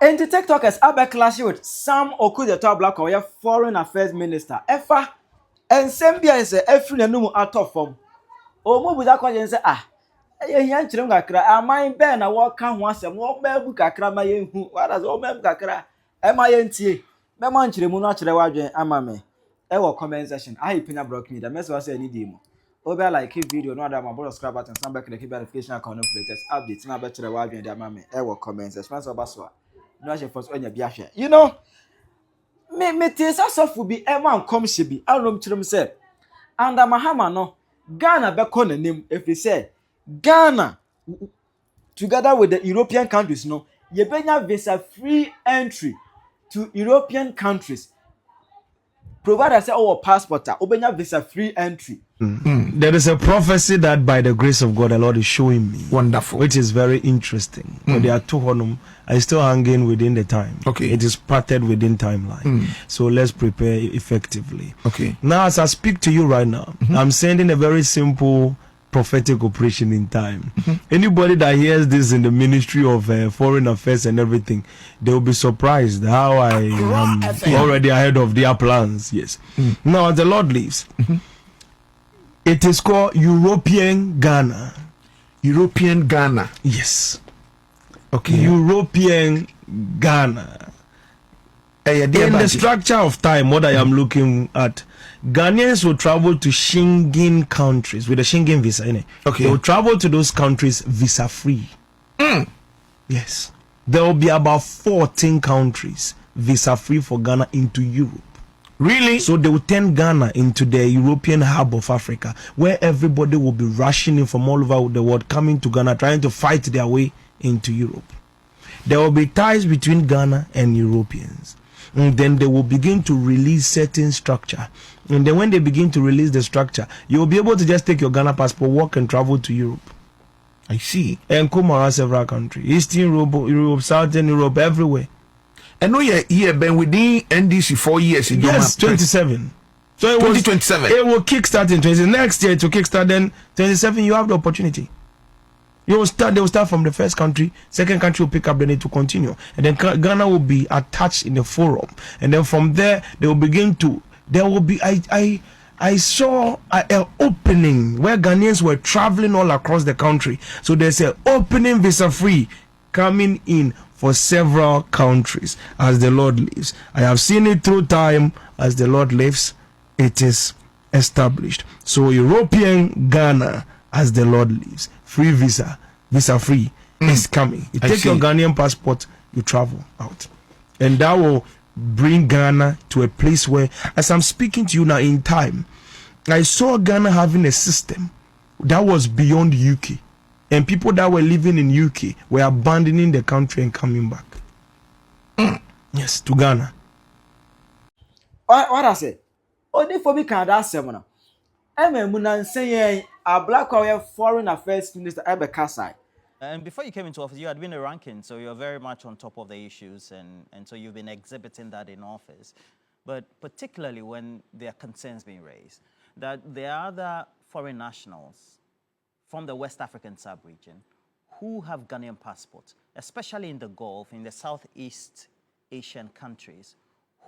And the TikTokers are clashing with Sam Okudzeto Ablakwa, your foreign affairs minister. Efa and Sambia is a free and no out of form. O mo buza kwa say ah. Eh yan chire ngakra aman be na wo ka ho asem wo ma bu kakra ma yenhu. What does o ma bu kakra? E ma yentie. Me man chire mu no chire wadwen ama me. E wo comment section. I Penyah block me. The message was say any day mo. Obe like video no other my brother subscribe button some back the keep notification icon no latest updates na be chire wadwen dey ama me. E wo comment section. So baso. No she first onya bi ahwe. You know, me tesa sofu bi e man come she bi. Anom chire say under Mahama no Ghana be call name if they say Ghana together with the European countries no you benya visa free entry to European countries provided say our passport obenya visa free entry. There is a prophecy that by the grace of God the Lord is showing me. Wonderful. Which is very interesting. But there are two honum. I still hanging within the time. Okay. It is parted within timeline. So let's prepare effectively. Okay. Now as I speak to you right now, I'm sending a very simple prophetic operation in time. Anybody that hears this in the Ministry of Foreign Affairs and everything, they will be surprised how I am already ahead of their plans. Yes. Now as the Lord lives, it is called European Ghana. European Ghana. Yes. Okay. European Ghana. In the structure of time, what I am looking at, Ghanaians will travel to Schengen countries with a Schengen visa. Innit? Okay. They will travel to those countries visa free. Yes. There will be about 14 countries visa free for Ghana into Europe. Really? So they will turn Ghana into the European hub of Africa, where everybody will be rushing in from all over the world, coming to Ghana, trying to fight their way into Europe. There will be ties between Ghana and Europeans. And then they will begin to release certain structure. And then when they begin to release the structure, you will be able to just take your Ghana passport, walk and travel to Europe. I see. And come around several countries. Eastern Europe, Southern Europe, everywhere. And no, yeah, been within NDC 4 years. Yes, 27. So it 2027. It will kickstart in 20. Next year to kickstart, then 27 you have the opportunity. They will start from the first country, second country will pick up, then it will continue. And then Ghana will be attached in the forum. And then from there, they will begin to, there will be, I saw an opening where Ghanaians were traveling all across the country. So there's an opening visa free coming in for several countries as the Lord lives. I have seen it through time. As the Lord lives, it is established. So European Ghana, as the Lord lives, free visa free is coming. You take your Ghanaian passport, you travel out, and that will bring Ghana to a place where, as I'm speaking to you now in time, I saw Ghana having a system that was beyond UK, and people that were living in UK were abandoning the country and coming back. Yes, to Ghana. What I say? Only for me can that seminar. Munan saying Ablakwa foreign affairs minister Ebe Kasai. And before you came into office, you had been a ranking, so you're very much on top of the issues, and so you've been exhibiting that in office. But particularly when there are concerns being raised, that there are other foreign nationals from the West African sub-region who have Ghanaian passports, especially in the Gulf, in the Southeast Asian countries,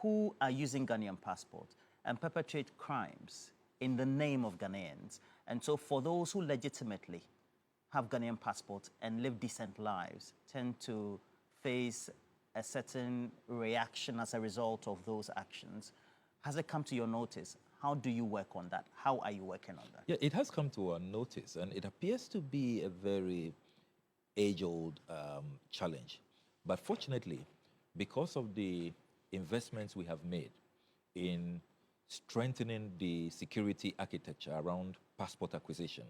who are using Ghanaian passports and perpetrate crimes in the name of Ghanaians. And so for those who legitimately have Ghanaian passports and live decent lives tend to face a certain reaction as a result of those actions. Has it come to your notice? How do you work on that? How are you working on that? Yeah, it has come to our notice, and it appears to be a very age-old challenge. But fortunately, because of the investments we have made in strengthening the security architecture around passport acquisition,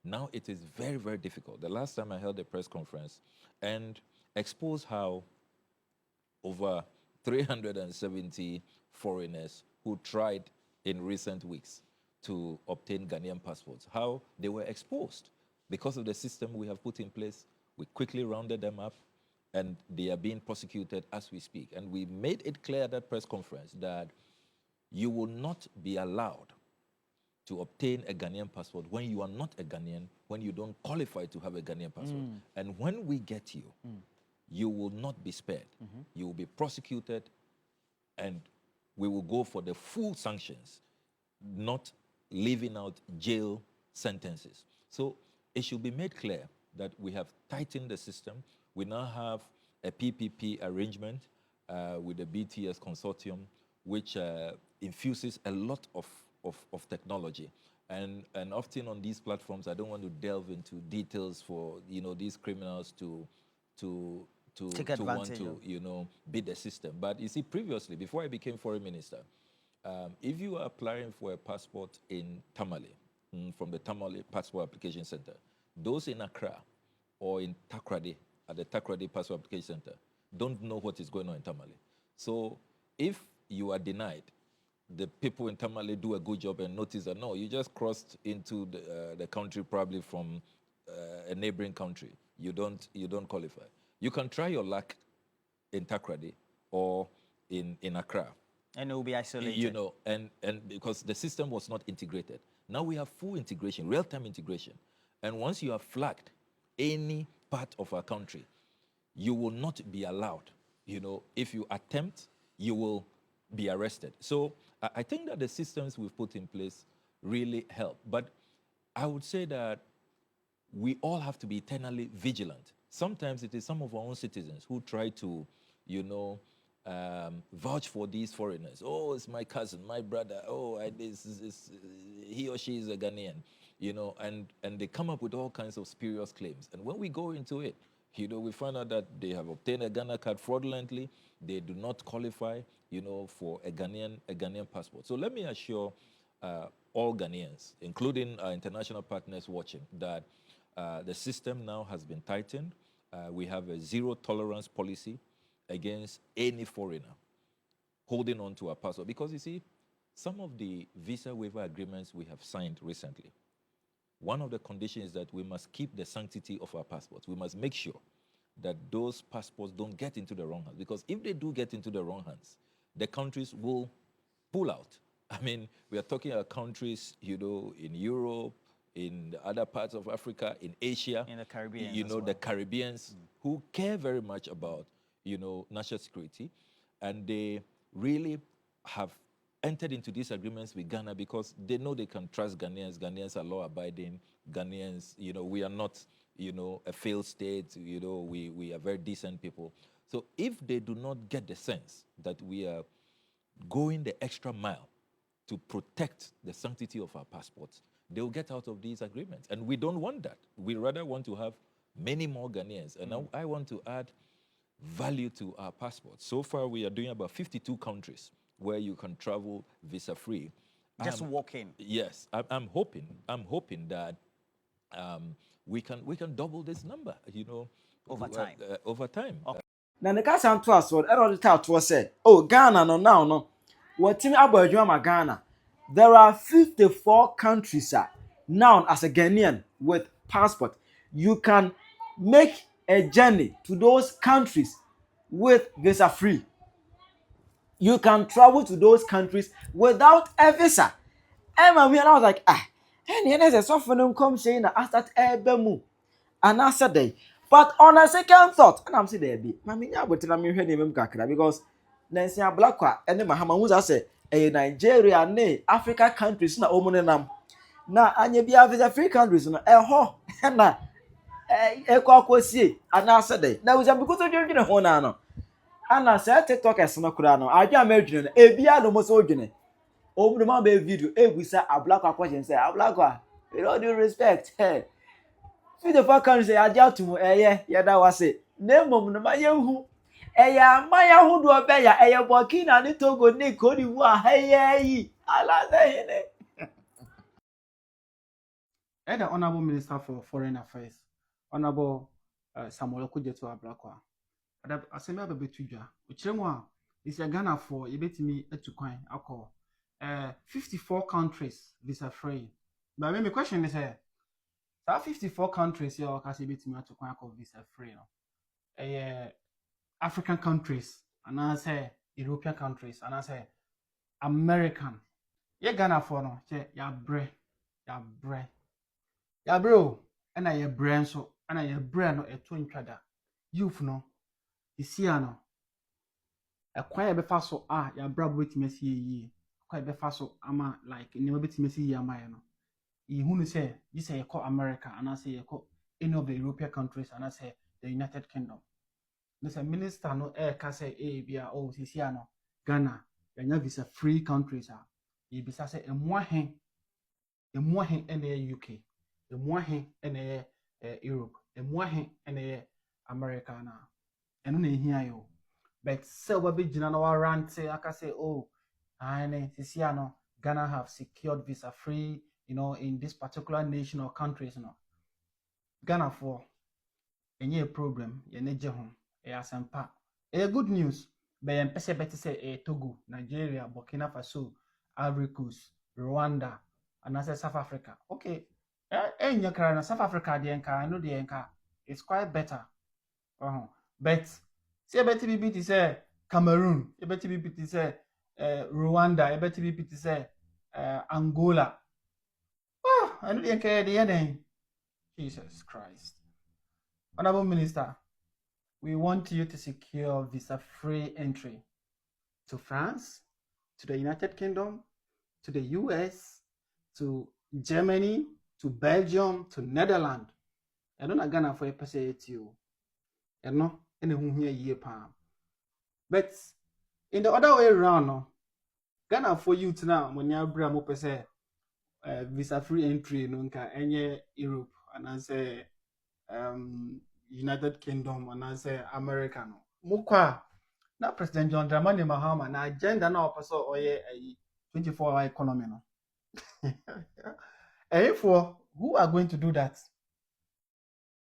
now it is very, very difficult. The last time I held a press conference and exposed how over 370 foreigners who tried in recent weeks to obtain Ghanaian passports, how they were exposed because of the system we have put in place. We quickly rounded them up, and they are being prosecuted as we speak. And we made it clear at that press conference that you will not be allowed to obtain a Ghanaian passport when you are not a Ghanaian, when you don't qualify to have a Ghanaian passport. And when we get you, you will not be spared. You will be prosecuted, and we will go for the full sanctions, not leaving out jail sentences. So it should be made clear that we have tightened the system. We now have a PPP arrangement with the BTS consortium, which infuses a lot of technology. And often on these platforms, I don't want to delve into details for these criminals to want to beat the system. But you see, previously, before I became foreign minister, if you are applying for a passport in Tamale, from the Tamale Passport Application Center, those in Accra or in Takrady, at the Takrady Passport Application Center, don't know what is going on in Tamale. So if you are denied, the people in Tamale do a good job and notice that, no, you just crossed into the country probably from a neighboring country. You don't qualify. You can try your luck in Takrady or in Accra. And it will be isolated. And because the system was not integrated. Now we have full integration, real-time integration. And once you are flagged any part of our country, you will not be allowed. If you attempt, you will be arrested. So I think that the systems we've put in place really help. But I would say that we all have to be eternally vigilant. Sometimes it is some of our own citizens who try to, vouch for these foreigners. Oh, it's my cousin, my brother. Oh, he or she is a Ghanaian, and they come up with all kinds of spurious claims. And when we go into it, we find out that they have obtained a Ghana card fraudulently. They do not qualify, for a Ghanaian passport. So let me assure all Ghanaians, including our international partners watching, that the system now has been tightened. We have a zero tolerance policy against any foreigner holding on to our passport. Because you see, some of the visa waiver agreements we have signed recently, one of the conditions is that we must keep the sanctity of our passports. We must make sure that those passports don't get into the wrong hands. Because if they do get into the wrong hands, the countries will pull out. I mean, we are talking about countries, in Europe, in the other parts of Africa, in Asia, in the Caribbean, the Caribbeans, who care very much about, national security, and they really have entered into these agreements with Ghana because they know they can trust Ghanaians. Ghanaians are law-abiding. Ghanaians, we are not, a failed state. We are very decent people. So if they do not get the sense that we are going the extra mile to protect the sanctity of our passports, they will get out of these agreements. And we don't want that. We rather want to have many more Ghanaians. And now I want to add value to our passports. So far, we are doing about 52 countries where you can travel visa-free. Just walk in. Yes, I'm hoping that we can double this number, over time. Over time. Okay. Na ne ka san to aso e ro ta to say oh Ghana no now no watimi abadwuma ma Ghana. There are 54 countries now as a Ghanaian with passport. You can make a journey to those countries with visa free. You can travel to those countries without a visa. And I was like, and there's a software come saying that I start ebemu and I said day. But on a second thought, and I'm saying there be, Mammy, I would tell me her name because Nancy Ablakwa and Mahama was I say a Nigeria, nay, Africa countries na omunenam. Na anya bia visa free countries no ho na ekwakwasi and I said day. Now we are because of you ho na no. And I said TikTok as no kura no. I just imagine e bia no mo so odwene. Omu ma be video egusa Ablakwa question say Ablakwa with all due respect hey if the fuck can say aja to mu yada wase na mom no ma yehu eya maya hodo be ya eya Burkina ni Togo ni Cote d'Ivoire hey ala say ne. The Honorable Minister for Foreign Affairs, Honorable Samuel Okudzeto Ablakwa. Asemi abebetudwa uchiremwa is Ghana for yebetimi etukwan akọ 54 countries visa free. But my question is here. 54 countries here kasi yebetimi etukwan akọ visa free no. African countries and I say European countries and I say American. Ye Ghana for no che ya bre ya bro and I ya brand so and I ya brand no eto ntwada youth no Isiano. A quiet befaso ya brab with Messi ye. Quite befaso ama like never bit Messi yamayano. Who say this say you call America and I say you call any of the European countries and I say the United Kingdom. There's a minister no air can say bia oh Sisiano Ghana yanya visa free countries are ye bisa say emwahen ene UK emwahen ene Europe emwahen ene America na eno na ehia yo but say we be gina no rant say aka say oh ane Sisiano Ghana have secured visa free in this particular nation or countries no Ghana for any problem ye neje ho asempa good news but yem pese beti say Togo Nigeria Burkina Faso Ivory Coast Rwanda and as South Africa okay enya kra na South Africa de enka I know de enka it's quite better but say beti bibi say Cameroon beti bibi say Rwanda beti bibi say Angola I know de enka de yen Jesus Christ. Honorable Minister, we want you to secure visa-free entry to France, to the United Kingdom, to the US, to Germany, to Belgium, to Netherlands. I don't Ghana for a person you. And no, anyone here year palm. But in the other way around, no, Ghana for you to now when you bring up visa-free entry no any Europe and I say United Kingdom and I say America no. Mukwa na President John Mahama na agenda na opeso oye 24-hour economy no. And for who are going to do that?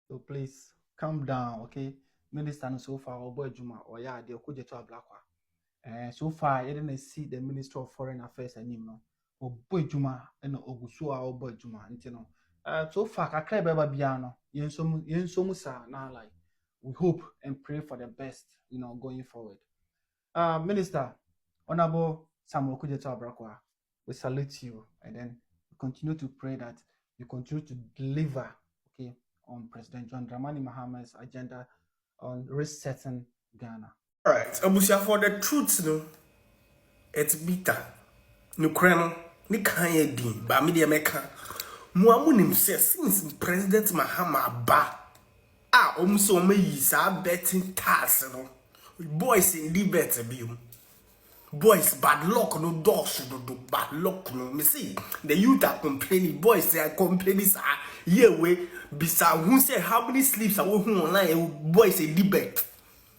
So please calm down, okay? Minister no so far Obo Juma or ya the Okudzeto Ablakwa. So far you didn't see the Minister of Foreign Affairs and no. Obo Juma and Ogusu Obo Juma ntino. So far kakra beba bia no yenso musa na like we hope and pray for the best going forward. Minister Honorable Samuel Okudzeto Ablakwa, we salute you and then we continue to pray that you continue to deliver okay on President John Mahama's agenda on resetting Ghana. All right, Abusia, for the truth no it's bitter no kreno ni kanye din ba me de meka muamunim say since President Mahama ba omso omayi sa betting tax no boys in the bet biom boys bad luck no dogs no do bad luck no me see the youth are complaining boys they are complaining yeah we bisa who say how many sleeps are we online boys a debate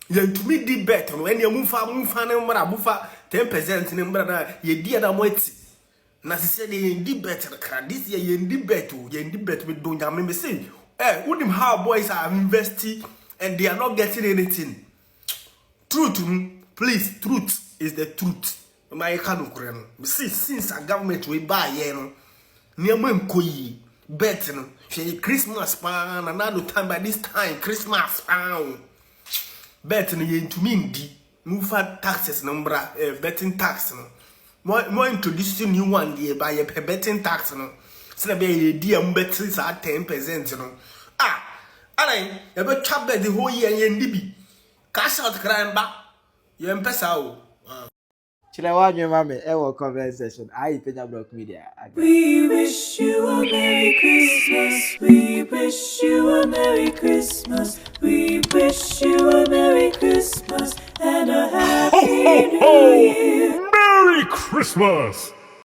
yeah to me debate no any mufa na mara bufa 10% ne mara na ye dia na moeti na se say the debate this year ye debate with do nyame me say unim how boys are investing and they are not getting anything. Truth, please, truth is the truth. My can't see since a government we buy near Mkoyi bet she Christmas pan another time by this time Christmas pan bet to me move taxes number betting tax more introducing new one day by a betting tax no so be a dear betting at 10% Alain, you better chop the whole year and dibi. Cash out crime back. You empesa o. Chilewa mame comment section. Penyah Block Media. We wish you a Merry Christmas. We wish you a Merry Christmas. We wish you a Merry Christmas and a Happy New Year. Merry Christmas.